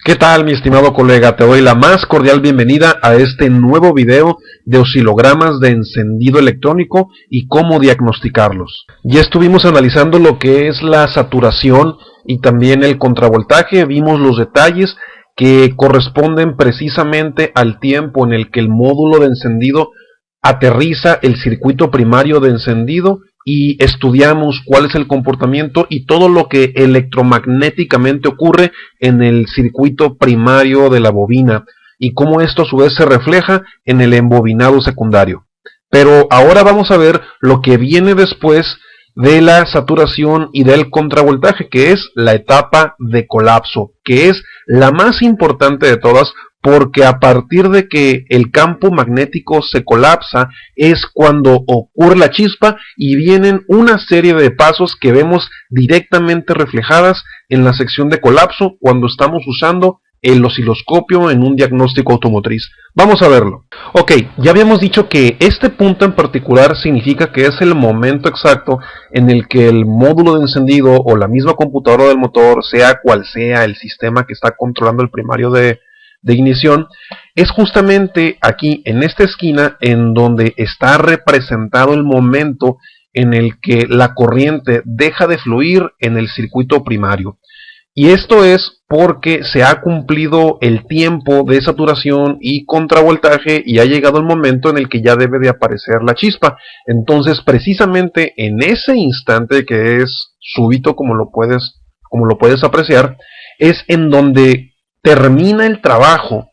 ¿Qué tal, mi estimado colega? Te doy la más cordial bienvenida a este nuevo video de oscilogramas de encendido electrónico y cómo diagnosticarlos. Ya estuvimos analizando lo que es la saturación y también el contravoltaje, vimos los detalles que corresponden precisamente al tiempo en el que el módulo de encendido aterriza el circuito primario de encendido y estudiamos cuál es el comportamiento y todo lo que electromagnéticamente ocurre en el circuito primario de la bobina y cómo esto a su vez se refleja en el embobinado secundario. Pero ahora vamos a ver lo que viene después de la saturación y del contravoltaje, que es la etapa de colapso, que es la más importante de todas, porque a partir de que el campo magnético se colapsa es cuando ocurre la chispa y vienen una serie de pasos que vemos directamente reflejadas en la sección de colapso cuando estamos usando el osciloscopio en un diagnóstico automotriz. Vamos a verlo. Ok, ya habíamos dicho que este punto en particular significa que es el momento exacto en el que el módulo de encendido o la misma computadora del motor, sea cual sea el sistema que está controlando el primario de ignición, es justamente aquí en esta esquina en donde está representado el momento en el que la corriente deja de fluir en el circuito primario. Y esto es porque se ha cumplido el tiempo de saturación y contravoltaje y ha llegado el momento en el que ya debe de aparecer la chispa. Entonces, precisamente en ese instante, que es súbito como lo puedes apreciar, es en donde termina el trabajo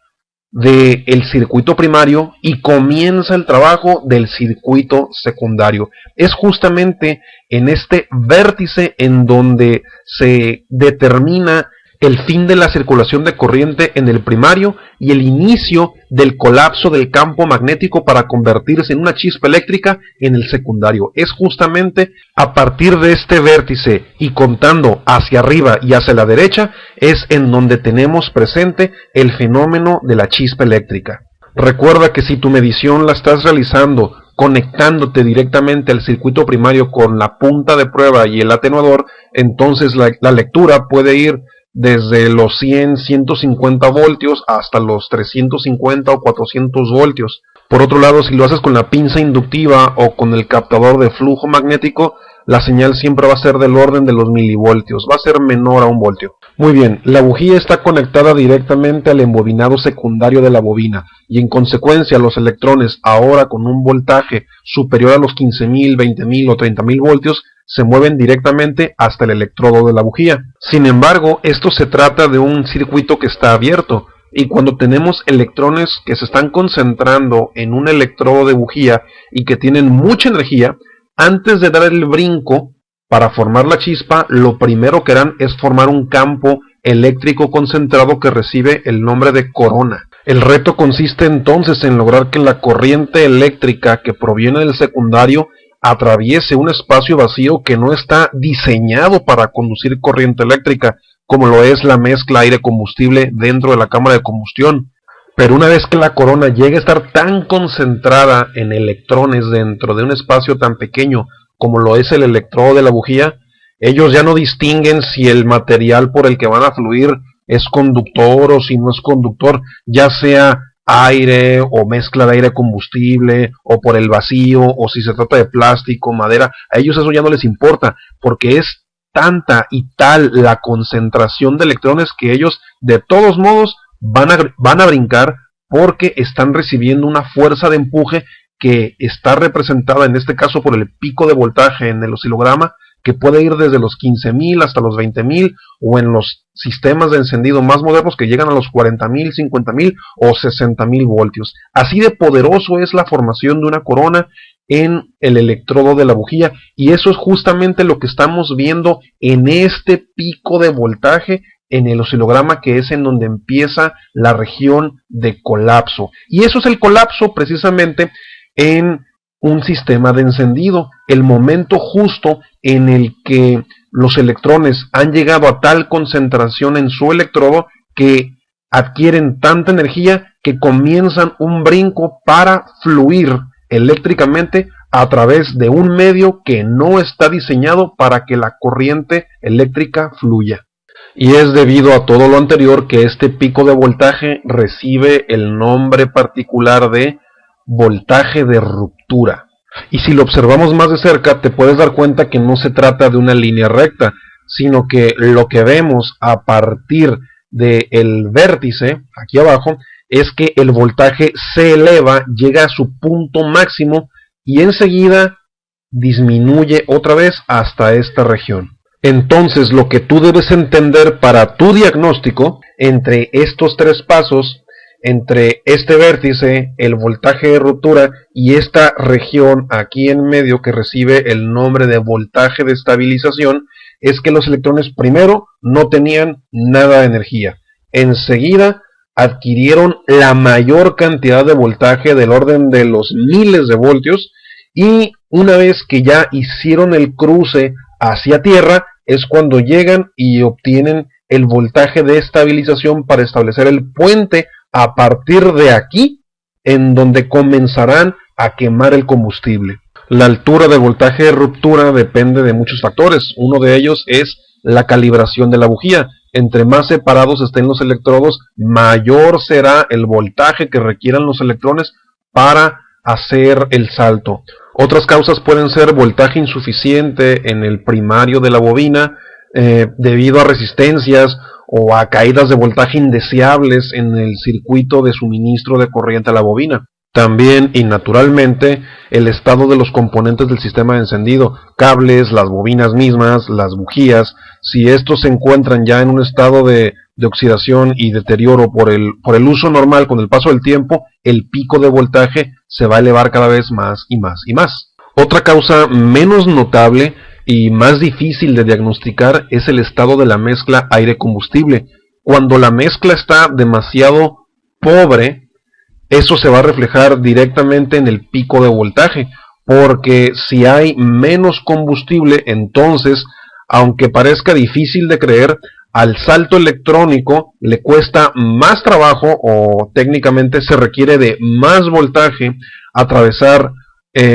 del circuito primario y comienza el trabajo del circuito secundario. Es justamente en este vértice en donde se determina el fin de la circulación de corriente en el primario y el inicio del colapso del campo magnético para convertirse en una chispa eléctrica en el secundario. Es justamente a partir de este vértice y contando hacia arriba y hacia la derecha es en donde tenemos presente el fenómeno de la chispa eléctrica. Recuerda que si tu medición la estás realizando conectándote directamente al circuito primario con la punta de prueba y el atenuador, entonces la lectura puede ir desde los 100, 150 voltios hasta los 350 o 400 voltios. Por otro lado, si lo haces con la pinza inductiva o con el captador de flujo magnético, la señal siempre va a ser del orden de los milivoltios, va a ser menor a 1 voltio. Muy bien, la bujía está conectada directamente al embobinado secundario de la bobina y en consecuencia los electrones, ahora con un voltaje superior a los 15.000, 20.000 o 30.000 voltios, se mueven directamente hasta el electrodo de la bujía. Sin embargo, esto se trata de un circuito que está abierto, y cuando tenemos electrones que se están concentrando en un electrodo de bujía y que tienen mucha energía, antes de dar el brinco para formar la chispa, lo primero que harán es formar un campo eléctrico concentrado que recibe el nombre de corona. El reto consiste entonces en lograr que la corriente eléctrica que proviene del secundario atraviese un espacio vacío que no está diseñado para conducir corriente eléctrica, como lo es la mezcla aire-combustible dentro de la cámara de combustión. Pero una vez que la corona llegue a estar tan concentrada en electrones dentro de un espacio tan pequeño como lo es el electrodo de la bujía, ellos ya no distinguen si el material por el que van a fluir es conductor o si no es conductor, ya sea aire o mezcla de aire combustible o por el vacío o si se trata de plástico, madera. A ellos eso ya no les importa porque es tanta y tal la concentración de electrones que ellos de todos modos van a brincar porque están recibiendo una fuerza de empuje que está representada en este caso por el pico de voltaje en el oscilograma, que puede ir desde los 15.000 hasta los 20.000 o en los sistemas de encendido más modernos que llegan a los 40.000, 50.000 o 60.000 voltios. Así de poderoso es la formación de una corona en el electrodo de la bujía y eso es justamente lo que estamos viendo en este pico de voltaje en el oscilograma, que es en donde empieza la región de colapso. Y eso es el colapso precisamente en un sistema de encendido, el momento justo en el que los electrones han llegado a tal concentración en su electrodo que adquieren tanta energía que comienzan un brinco para fluir eléctricamente a través de un medio que no está diseñado para que la corriente eléctrica fluya. Y es debido a todo lo anterior que este pico de voltaje recibe el nombre particular de voltaje de ruptura. Y si lo observamos más de cerca, te puedes dar cuenta que no se trata de una línea recta, sino que lo que vemos a partir del vértice, aquí abajo, es que el voltaje se eleva, llega a su punto máximo y enseguida disminuye otra vez hasta esta región. Entonces, lo que tú debes entender para tu diagnóstico, entre estos tres pasos, entre este vértice, el voltaje de ruptura y esta región aquí en medio que recibe el nombre de voltaje de estabilización, es que los electrones primero no tenían nada de energía. Enseguida adquirieron la mayor cantidad de voltaje del orden de los miles de voltios, y una vez que ya hicieron el cruce hacia tierra es cuando llegan y obtienen el voltaje de estabilización para establecer el puente a partir de aquí, en donde comenzarán a quemar el combustible. La altura del voltaje de ruptura depende de muchos factores. Uno de ellos es la calibración de la bujía. Entre más separados estén los electrodos, mayor será el voltaje que requieran los electrones para hacer el salto. Otras causas pueden ser voltaje insuficiente en el primario de la bobina, debido a resistencias o a caídas de voltaje indeseables en el circuito de suministro de corriente a la bobina. También, y naturalmente, el estado de los componentes del sistema de encendido, cables, las bobinas mismas, las bujías. Si estos se encuentran ya en un estado de oxidación y deterioro por el uso normal, con el paso del tiempo, el pico de voltaje se va a elevar cada vez más y más y más. Otra causa menos notable y más difícil de diagnosticar es el estado de la mezcla aire-combustible. Cuando la mezcla está demasiado pobre, eso se va a reflejar directamente en el pico de voltaje, porque si hay menos combustible, entonces, aunque parezca difícil de creer, al salto electrónico le cuesta más trabajo, o técnicamente se requiere de más voltaje atravesar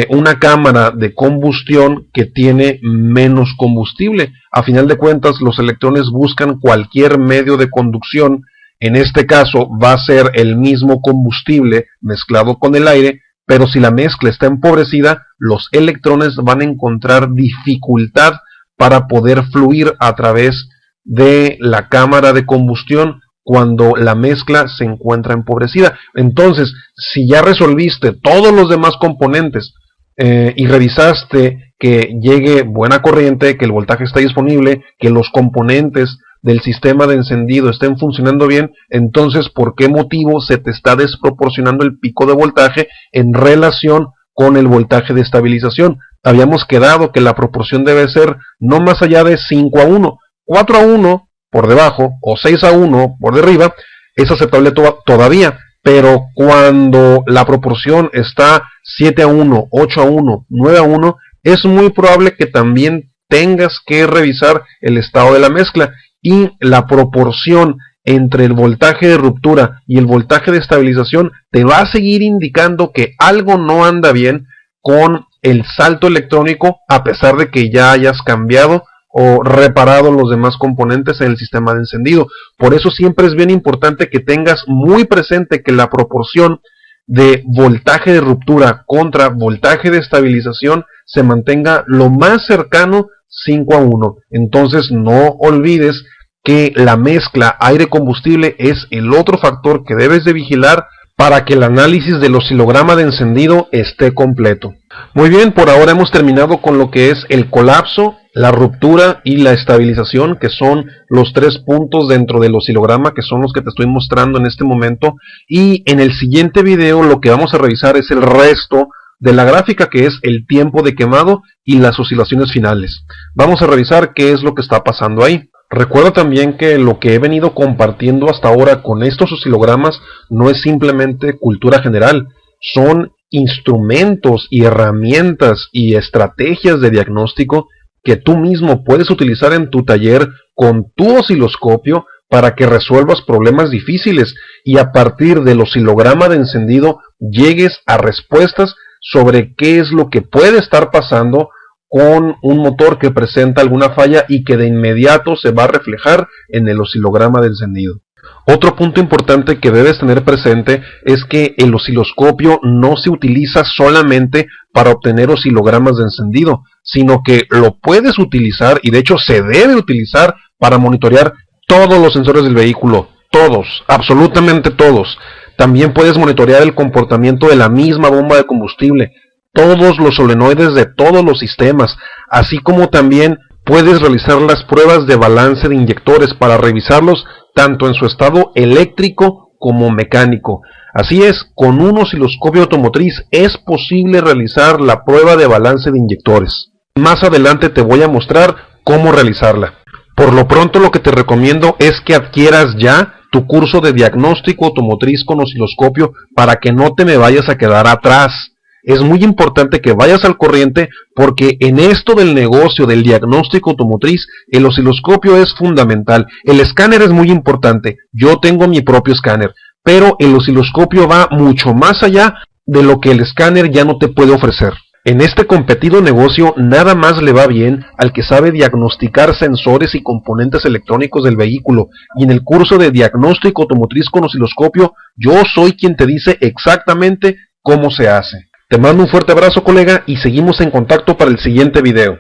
una cámara de combustión que tiene menos combustible. A final de cuentas, los electrones buscan cualquier medio de conducción. En este caso va a ser el mismo combustible mezclado con el aire, pero si la mezcla está empobrecida, los electrones van a encontrar dificultad para poder fluir a través de la cámara de combustión cuando la mezcla se encuentra empobrecida. Entonces, si ya resolviste todos los demás componentes y revisaste que llegue buena corriente, que el voltaje está disponible, que los componentes del sistema de encendido estén funcionando bien, entonces, ¿por qué motivo se te está desproporcionando el pico de voltaje en relación con el voltaje de estabilización? Habíamos quedado que la proporción debe ser no más allá de 5:1, 4:1 por debajo o 6:1 por arriba, es aceptable todavía, pero cuando la proporción está 7:1, 8:1, 9:1, es muy probable que también tengas que revisar el estado de la mezcla, y la proporción entre el voltaje de ruptura y el voltaje de estabilización te va a seguir indicando que algo no anda bien con el salto electrónico, a pesar de que ya hayas cambiado o reparado los demás componentes en el sistema de encendido. Por eso siempre es bien importante que tengas muy presente que la proporción de voltaje de ruptura contra voltaje de estabilización se mantenga lo más cercano 5:1. Entonces no olvides que la mezcla aire-combustible es el otro factor que debes de vigilar para que el análisis del oscilograma de encendido esté completo. Muy bien, por ahora hemos terminado con lo que es el colapso, la ruptura y la estabilización, que son los tres puntos dentro del oscilograma, que son los que te estoy mostrando en este momento. Y en el siguiente video lo que vamos a revisar es el resto de la gráfica, que es el tiempo de quemado y las oscilaciones finales. Vamos a revisar qué es lo que está pasando ahí. Recuerda también que lo que he venido compartiendo hasta ahora con estos oscilogramas no es simplemente cultura general, son instrumentos y herramientas y estrategias de diagnóstico que tú mismo puedes utilizar en tu taller con tu osciloscopio para que resuelvas problemas difíciles y a partir del oscilograma de encendido llegues a respuestas sobre qué es lo que puede estar pasando con un motor que presenta alguna falla y que de inmediato se va a reflejar en el oscilograma de encendido. Otro punto importante que debes tener presente es que el osciloscopio no se utiliza solamente para obtener oscilogramas de encendido, sino que lo puedes utilizar, y de hecho se debe utilizar, para monitorear todos los sensores del vehículo, todos, absolutamente todos. También puedes monitorear el comportamiento de la misma bomba de combustible, todos los solenoides de todos los sistemas, así como también puedes realizar las pruebas de balance de inyectores para revisarlos tanto en su estado eléctrico como mecánico. Así es, con un osciloscopio automotriz es posible realizar la prueba de balance de inyectores. Más adelante te voy a mostrar cómo realizarla. Por lo pronto lo que te recomiendo es que adquieras ya tu curso de diagnóstico automotriz con osciloscopio para que no te me vayas a quedar atrás. Es muy importante que vayas al corriente porque en esto del negocio del diagnóstico automotriz el osciloscopio es fundamental. El escáner es muy importante, yo tengo mi propio escáner, pero el osciloscopio va mucho más allá de lo que el escáner ya no te puede ofrecer. En este competido negocio nada más le va bien al que sabe diagnosticar sensores y componentes electrónicos del vehículo, y en el curso de diagnóstico automotriz con osciloscopio yo soy quien te dice exactamente cómo se hace. Te mando un fuerte abrazo, colega, y seguimos en contacto para el siguiente video.